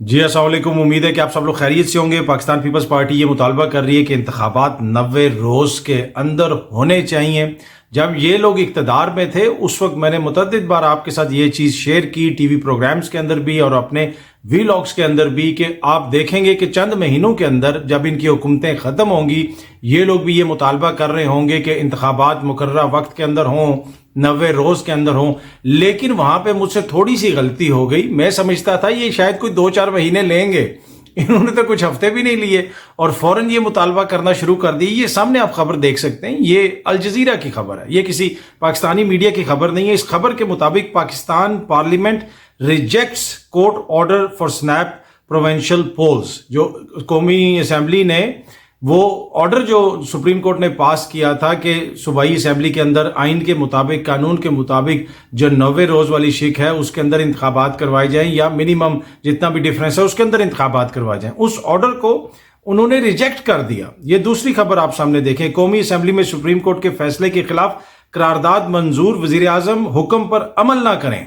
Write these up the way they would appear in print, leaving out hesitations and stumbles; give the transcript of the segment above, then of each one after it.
जी अस्सलाम वालेकुम। उम्मीद है कि आप सब लोग खैरियत से होंगे। पाकिस्तान पीपल्स पार्टी ये मुतालबा कर रही है कि इंतखाबात 90 रोज़ के अंदर होने चाहिए। जब ये लोग इक़्तिदार में थे उस वक्त मैंने मुतअद्दिद बार आपके साथ ये चीज़ शेयर की, टीवी प्रोग्राम्स के अंदर भी और अपने वीलॉग्स के अंदर भी, कि आप देखेंगे कि चंद महीनों के अंदर जब इनकी हुकूमतें ख़त्म होंगी, ये लोग भी ये मुतालबा कर रहे होंगे कि इंतखाबात मुकर्ररा वक्त के अंदर हों, 90 रोज़ के अंदर हों। लेकिन वहाँ पे मुझसे थोड़ी सी गलती हो गई। मैं समझता था ये शायद कोई 2-4 महीने लेंगे, इन्होंने तो कुछ हफ्ते भी नहीं लिए और फौरन ये मुतालबा करना शुरू कर दी। ये सामने आप खबर देख सकते हैं, ये अल जज़ीरा की खबर है, ये किसी पाकिस्तानी मीडिया की खबर नहीं है। इस खबर के मुताबिक Pakistan parliament rejects court order for snap provincial polls. जो कौमी असम्बली ने वो ऑर्डर जो सुप्रीम कोर्ट ने पास किया था कि सूबाई असम्बली के अंदर आइन के मुताबिक, कानून के मुताबिक जो 90 रोज़ वाली शिक है उसके अंदर इंतखाबात करवाए जाएं, या मिनिमम जितना भी डिफरेंस है उसके अंदर इंतखाबात करवाए जाएं, उस ऑर्डर को उन्होंने रिजेक्ट कर दिया। ये दूसरी खबर आप सामने देखें। कौमी असम्बली में सुप्रीम कोर्ट के फैसले के खिलाफ करारदाद मंजूर, वजीर आजम हुक्म पर अमल ना करें।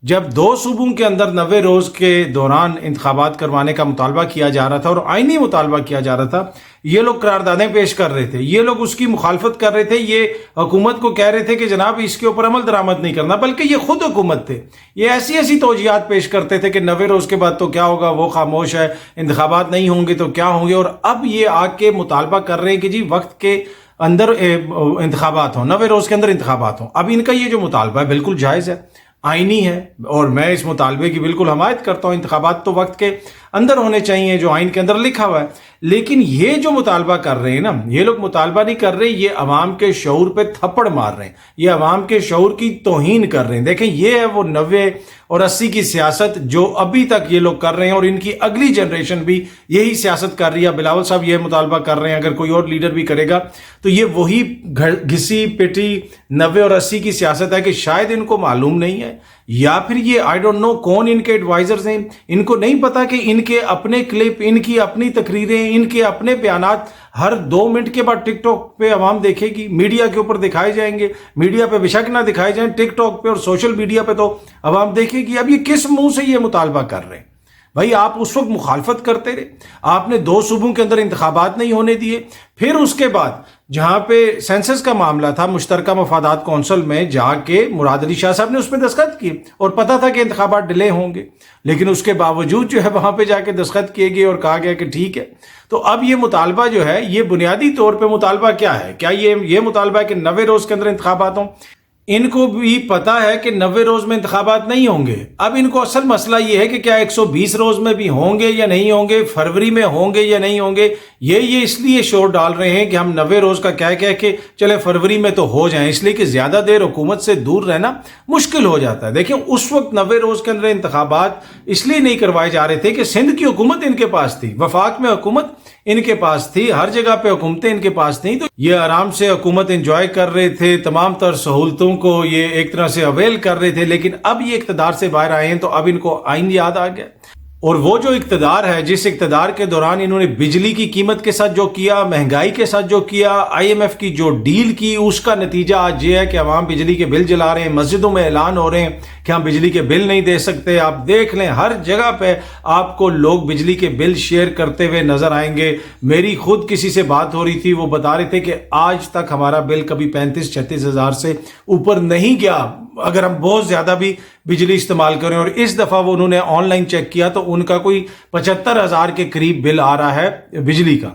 जब 2 सूबों के अंदर 90 रोज के दौरान इंतखाबात करवाने का मुतालबा किया जा रहा था और आईनी मुतालबा किया जा रहा था, ये लोग करारदादें पेश कर रहे थे, ये लोग उसकी मुखालफत कर रहे थे, ये हुकूमत को कह रहे थे कि जनाब इसके ऊपर अमल दरामद नहीं करना, बल्कि ये खुद हुकूमत थे। ये ऐसी ऐसी तौजियात पेश करते थे कि 90 रोज के बाद तो क्या होगा, वो खामोश है, इंतखाबात नहीं होंगे तो क्या होंगे। और अब ये आके मुतालबा कर रहे हैं कि जी वक्त के अंदर इंतखाबात हों, 90 रोज के अंदर इंतखाबात हों। अब इनका ये जो मुतालबा है बिल्कुल जायज़ है, आईनी है, और मैं इस मुतालबे की बिल्कुल हमायत करता हूँ। इंतखाबात तो वक्त के अंदर होने चाहिए जो आइन के अंदर लिखा हुआ है। लेकिन ये जो मुतालबा कर रहे हैं ना, ये लोग मुतालबा नहीं कर रहे, ये अवाम के शऊर पे थप्पड़ मार रहे हैं, ये अवाम के शऊर की तौहीन कर रहे हैं। देखें, ये है वो 90 और 80 की सियासत जो अभी तक ये लोग कर रहे हैं, और इनकी अगली जनरेशन भी यही सियासत कर रही है। बिलावल साहब ये मुतालबा कर रहे हैं, अगर कोई और लीडर भी करेगा तो ये वही घिसी पिटी 90 और 80 की सियासत है कि शायद इनको मालूम नहीं है, या फिर ये आई डोंट नो कौन इनके एडवाइजर्स हैं, इनको नहीं पता कि इनके अपने क्लिप, इनकी अपनी तकरीरें, इनके अपने बयानात हर 2 मिनट के बाद टिकटॉक पे आवाम देखेगी, मीडिया के ऊपर दिखाए जाएंगे। मीडिया पे बेशक ना दिखाए जाएं, टिकटॉक पे और सोशल मीडिया पे तो आवाम देखेगी। अब ये किस मुंह से ये मुतालबा कर रहे हैं? भाई आप उस वक्त मुखालफत करते रहे, आपने 2 सूबों के अंदर इंतखाबात नहीं होने दिए, फिर उसके बाद जहां पे सेंसस का मामला था मुश्तरका मफादात कौंसिल में जाके मुराद अली शाह साहब ने उस पर दस्तखत किए, और पता था कि इंतखाबात डिले होंगे, लेकिन उसके बावजूद जो है वहां पे जाके दस्तखत किए गए और कहा गया कि ठीक है। तो अब ये मुतालबा जो है, ये बुनियादी तौर पे मुतालबा क्या है? क्या ये मुतालबा है कि 90 रोज के अंदर इंतखाबात हों? इनको भी पता है कि 90 रोज में इंतखाबात नहीं होंगे। अब इनको असल मसला ये है कि क्या 120 रोज में भी होंगे या नहीं होंगे, फरवरी में होंगे या नहीं होंगे। ये इसलिए शोर डाल रहे हैं कि हम 90 रोज का कह के चले फरवरी में तो हो जाए, इसलिए कि ज्यादा देर हुकूमत से दूर रहना मुश्किल हो जाता है। देखिए, उस वक्त 90 रोज के अंदर इंतखाबात इसलिए नहीं करवाए जा रहे थे कि सिंध की हुकूमत इनके पास थी, वफाक में हुकूमत इनके पास थी, हर जगह पे हुकूमतें इनके पास थी, तो ये आराम से हुकूमत एंजॉय कर रहे थे, तमाम तर सहूलतों को ये एक तरह से अवेल कर रहे थे। लेकिन अब ये इक़्तिदार से बाहर आए हैं तो अब इनको आइन याद आ गया, और वो जो इक़्तिदार है, जिस इक़्तिदार के दौरान इन्होंने बिजली की कीमत के साथ जो किया, महंगाई के साथ जो किया, IMF की जो डील की, उसका नतीजा आज ये है कि अवाम बिजली के बिल जला रहे हैं, मस्जिदों में ऐलान हो रहे हैं कि हम बिजली के बिल नहीं दे सकते। आप देख लें, हर जगह पे आपको लोग बिजली के बिल शेयर करते हुए नजर आएंगे। मेरी खुद किसी से बात हो रही थी, वो बता रहे थे कि आज तक हमारा बिल कभी 35-36 हज़ार से ऊपर नहीं गया, अगर हम बहुत ज्यादा भी बिजली इस्तेमाल करें। और इस दफा वो उन्होंने ऑनलाइन चेक किया तो उनका कोई 75,000 के करीब बिल आ रहा है बिजली का।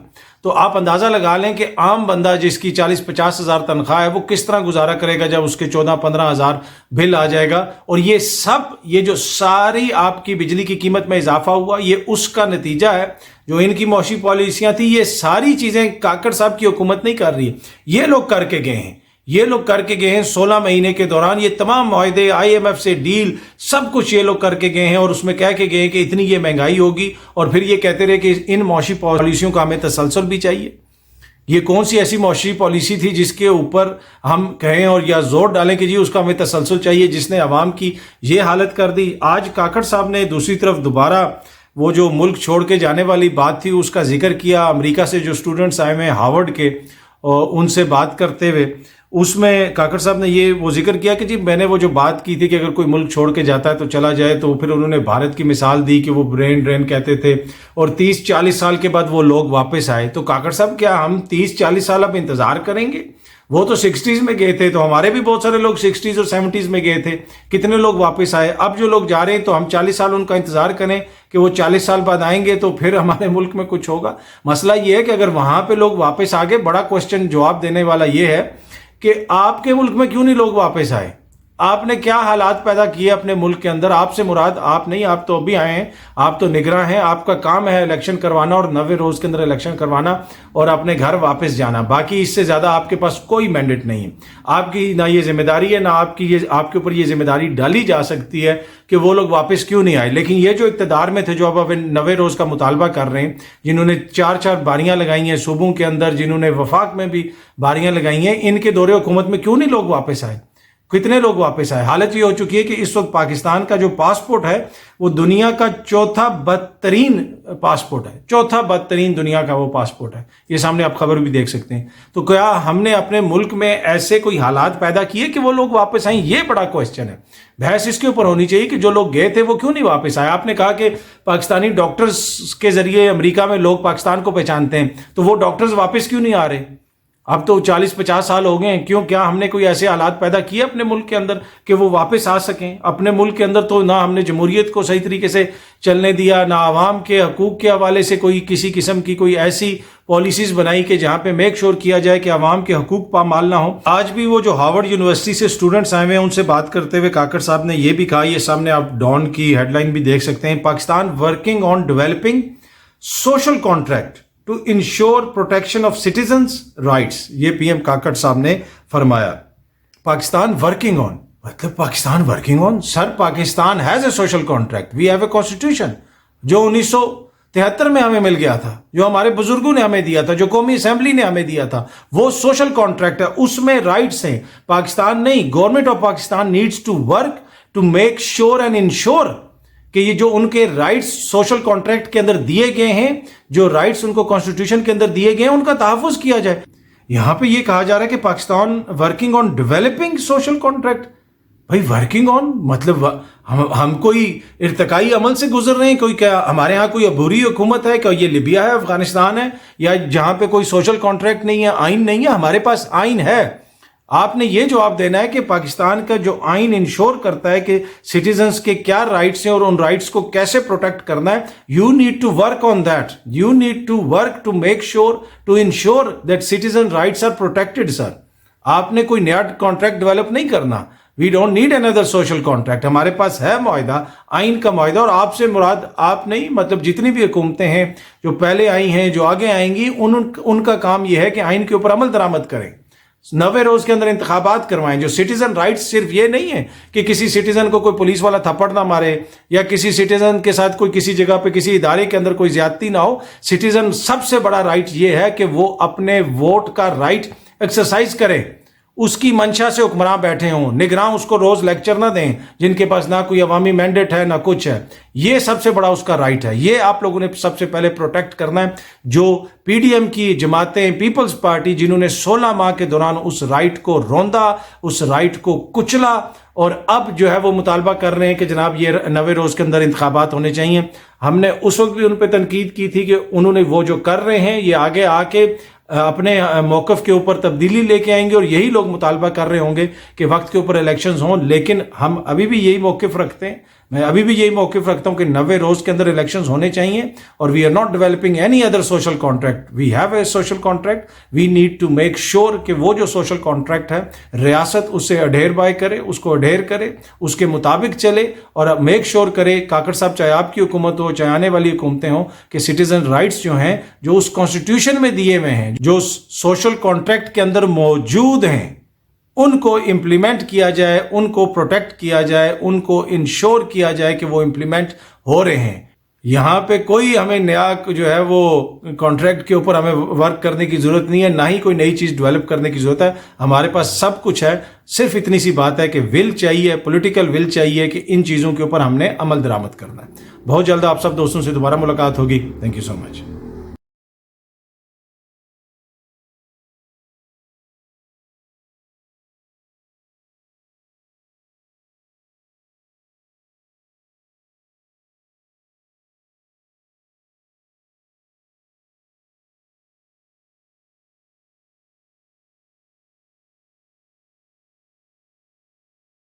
तो आप अंदाजा लगा लें कि आम बंदा जिसकी 40-50 हज़ार तनख्वाह है, वो किस तरह गुजारा करेगा जब उसके 14-15 हज़ार बिल आ जाएगा। और ये सब, ये जो सारी आपकी बिजली की कीमत में इजाफा हुआ, ये उसका नतीजा है। जो इनकी मौशी पॉलिसियां थी, ये सारी चीजें काकड़ साहब की हुकूमत नहीं कर रही है, ये लोग करके गए हैं। ये लोग करके गए हैं 16 महीने के दौरान, ये तमाम मुआहदे, IMF से डील, सब कुछ ये लोग करके गए हैं, और उसमें कह के गए हैं कि इतनी ये महंगाई होगी, और फिर ये कहते रहे कि इन मौशी पॉलिसियों का हमें तसलसल भी चाहिए। ये कौन सी ऐसी मौशी पॉलिसी थी जिसके ऊपर हम कहें और या जोर डालें कि जी उसका हमें तसलसल चाहिए, जिसने अवाम की ये हालत कर दी। आज काकड़ साहब ने दूसरी तरफ दोबारा वो जो मुल्क छोड़ के जाने वाली बात थी उसका जिक्र किया, अमेरिका से जो स्टूडेंट्स आए हुए हैं हार्वर्ड के, और उनसे बात करते हुए उसमें काकड़ साहब ने ये वो जिक्र किया कि जी मैंने वो जो बात की थी कि अगर कोई मुल्क छोड़ के जाता है तो चला जाए, तो फिर उन्होंने भारत की मिसाल दी कि वो ब्रेन ड्रेन कहते थे और 30-40 साल के बाद वो लोग वापस आए। तो काकड़ साहब क्या हम 30-40 साल अब इंतजार करेंगे? वो तो 60s में गए थे, तो हमारे भी बहुत सारे लोग 60s और 70s में गए थे, कितने लोग वापस आए? अब जो लोग जा रहे हैं तो हम 40 साल उनका इंतजार करें कि वो 40 साल बाद आएंगे तो फिर हमारे मुल्क में कुछ होगा? मसला ये है कि अगर वहां पे लोग वापस आ गए, बड़ा क्वेश्चन जवाब देने वाला ये है कि आपके मुल्क में क्यों नहीं लोग वापस आए? आपने क्या हालात पैदा किए अपने मुल्क के अंदर? आपसे मुराद आप नहीं, आप तो अभी आए हैं, आप तो निगरान हैं, आपका काम है इलेक्शन करवाना और 90 रोज के अंदर इलेक्शन करवाना और अपने घर वापस जाना। बाकी इससे ज्यादा आपके पास कोई मैंडेट नहीं है। आपकी ना ये जिम्मेदारी है, ना आपके ऊपर ये जिम्मेदारी डाली जा सकती है कि वो लोग वापस क्यों नहीं आए। लेकिन ये जो इक्तदार में थे, जो अब 90 रोज का मुतालबा कर रहे हैं, जिन्होंने 4-4 बारियां लगाई हैं सूबों के अंदर, जिन्होंने वफाक में भी बारियां लगाई हैं, इनके दौरे हुकूमत में क्यों नहीं लोग वापस आए? कितने लोग वापस आए? हालत ये हो चुकी है कि इस वक्त पाकिस्तान का जो पासपोर्ट है वो दुनिया का चौथा बदतरीन पासपोर्ट है, चौथा बदतरीन दुनिया का वो पासपोर्ट है। ये सामने आप खबर भी देख सकते हैं। तो क्या हमने अपने मुल्क में ऐसे कोई हालात पैदा किए कि वो लोग वापस आए? ये बड़ा क्वेश्चन है। बहस इसके ऊपर होनी चाहिए कि जो लोग गए थे वो क्यों नहीं वापस आए। आपने कहा कि पाकिस्तानी डॉक्टर्स के जरिए अमेरिका में लोग पाकिस्तान को पहचानते हैं, तो वो डॉक्टर्स वापस क्यों नहीं आ रहे? अब तो 40-50 साल हो गए हैं, क्यों? क्या हमने कोई ऐसे हालात पैदा किए अपने मुल्क के अंदर कि वो वापस आ सकें? अपने मुल्क के अंदर तो ना हमने जमहूरियत को सही तरीके से चलने दिया, ना आवाम के हकूक के हवाले से कोई किसी किस्म की कोई ऐसी पॉलिसीज बनाई कि जहां पे मेक श्योर किया जाए कि आवाम के हकूक पामाल ना हो। आज भी वो जो हार्वर्ड यूनिवर्सिटी से स्टूडेंट्स आए हुए हैं, उनसे बात करते हुए काकड़ साहब ने ये भी कहा, ये सामने आप डॉन की हेडलाइन भी देख सकते हैं, Pakistan working on developing social contract to ensure protection of citizens rights. ये पीएम काकड़ साहब ने फरमाया। पाकिस्तान वर्किंग ऑन, मतलब Pakistan working on? Sir, Pakistan has a social contract, we have a constitution जो 1973 में हमें मिल गया था, जो हमारे बुजुर्गों ने हमें दिया था, जो कौमी असेंबली ने हमें दिया था, वो सोशल कॉन्ट्रैक्ट है, उसमें राइट्स हैं। पाकिस्तान नहीं, government of Pakistan needs to work to make sure and ensure कि ये जो उनके राइट्स सोशल कॉन्ट्रैक्ट के अंदर दिए गए हैं, जो राइट्स उनको कॉन्स्टिट्यूशन के अंदर दिए गए हैं, उनका तहफ्फुज किया जाए। यहां पे ये कहा जा रहा है कि Pakistan working on developing social contract. भाई वर्किंग ऑन मतलब हम कोई इर्तिकाई अमल से गुजर रहे हैं? कोई क्या हमारे यहाँ कोई अबूरी हुकूमत है? क्या ये लिबिया है, अफगानिस्तान है, या जहां पे कोई सोशल कॉन्ट्रैक्ट नहीं है, आइन नहीं है? हमारे पास आइन है। आपने ये जवाब देना है कि पाकिस्तान का जो आइन इंश्योर करता है कि सिटीजन्स के क्या राइट्स हैं और उन राइट्स को कैसे प्रोटेक्ट करना है, you need to work on that, you need to work to make sure to ensure that citizen rights are protected. Sir, आपने कोई नया कॉन्ट्रैक्ट डेवलप नहीं करना। We don't need another social contract. हमारे पास है मुआहिदा, आइन का मुआहिदा, और आपसे मुराद आप नहीं, मतलब जितनी भी हुकूमतें हैं जो पहले आई हैं, जो आगे आएंगी, उनका काम यह है कि आइन के ऊपर अमल दरामद करें, 90 रोज के अंदर इंतखाबात करवाएं। जो सिटीजन राइट्स सिर्फ ये नहीं है कि किसी सिटीजन को कोई पुलिस वाला थप्पड़ ना मारे, या किसी सिटीजन के साथ कोई किसी जगह पे किसी इदारे के अंदर कोई ज्यादती ना हो। सिटीजन सबसे बड़ा राइट ये है कि वो अपने वोट का राइट एक्सरसाइज करे, उसकी मंशा से हुक्मरान बैठे हों, निगरान उसको रोज लेक्चर ना दें, जिनके पास ना कोई अवामी मैंडेट है ना कुछ है। ये सबसे बड़ा उसका राइट है। ये आप लोगों ने सबसे पहले प्रोटेक्ट करना है। जो पीडीएम की जमातें, पीपल्स पार्टी, जिन्होंने 16 माह के दौरान उस राइट को रौंदा, उस राइट को कुचला, और अब जो है वो मुतालबा कर रहे हैं कि जनाब ये 90 रोज के अंदर इंतखाबात होने चाहिए। हमने उस वक्त भी उन पर तनकीद की थी कि उन्होंने वो जो कर रहे हैं, ये आगे आके अपने मौकफ के ऊपर तब्दीली लेके आएंगे, और यही लोग मुतालबा कर रहे होंगे कि वक्त के ऊपर इलेक्शंस हों। लेकिन हम अभी भी यही मौकिफ रखते हैं, मैं अभी भी यही मौकिफ रखता हूं कि 90 रोज के अंदर इलेक्शंस होने चाहिए, और we are not developing any other social contract. We have a social contract, we need to make sure कि वो जो सोशल कॉन्ट्रैक्ट है रियासत उससे अडेयर बाय करे, उसको अडेयर करे, उसके मुताबिक चले, और मेक श्योर करे, काकड़ साहब, चाहे आपकी हुकूमत हो चाहे आने वाली हुकूमतें हो, कि सिटीजन राइट्स जो हैं, जो उस कॉन्स्टिट्यूशन में दिए हुए हैं, जो सोशल कॉन्ट्रैक्ट के अंदर मौजूद हैं, उनको इंप्लीमेंट किया जाए, उनको प्रोटेक्ट किया जाए, उनको इंश्योर किया जाए कि वो इंप्लीमेंट हो रहे हैं। यहां पे कोई हमें नया जो है वो कॉन्ट्रैक्ट के ऊपर हमें वर्क करने की जरूरत नहीं है, ना ही कोई नई चीज डेवलप करने की जरूरत है। हमारे पास सब कुछ है, सिर्फ इतनी सी बात है कि विल चाहिए, पॉलिटिकल विल चाहिए कि इन चीजों के ऊपर हमने अमल दरामद करना है। बहुत जल्द आप सब दोस्तों से दोबारा मुलाकात होगी। Thank you so much.